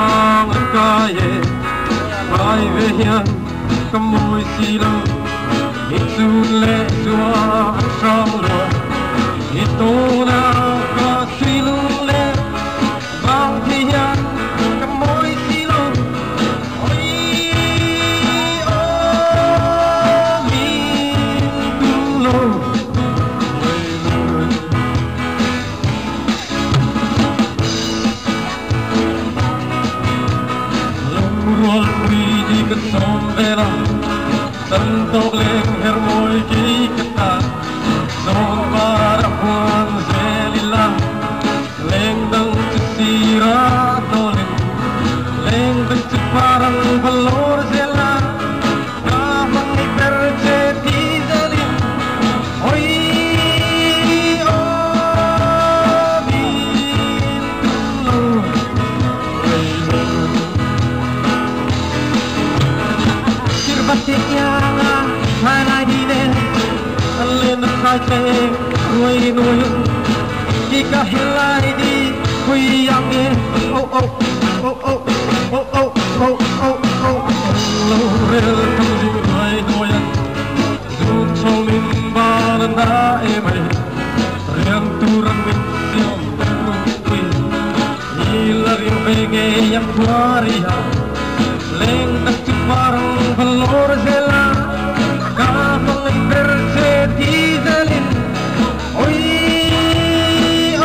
mang ca ye ai về hiền cầm môi xì lơ ít tu lệ chua trong lúa ít tu na ca xì lu lệ vang thì hiền cầm môi xì lơ ôi ô mi tu lô Som vela, tanto glen hermoy kita, non para Juan Zelila, lengdang sisira dolin, lengdang separang valor zela, kapang iperce tizalin, oi oh bintulo. Batiknya hai đi lên lên khai chạy nuôi nuôi jika helai di kui yang ye oh oh oh oh oh oh oh oh oh lo rel thăm dinh hai nuôi dun sâu min ba na em ai riang turang min siom kui ilarim bege yang kuaria leng tak parang valor zela kapang perce tizalin oi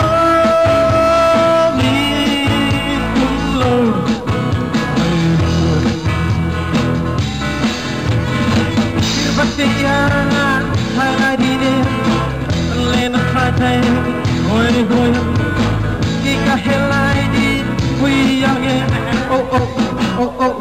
oh mi kumlo sirbatte yana hagadine lena khatay hoy hoy kika helai di kuyange oh oh oh oh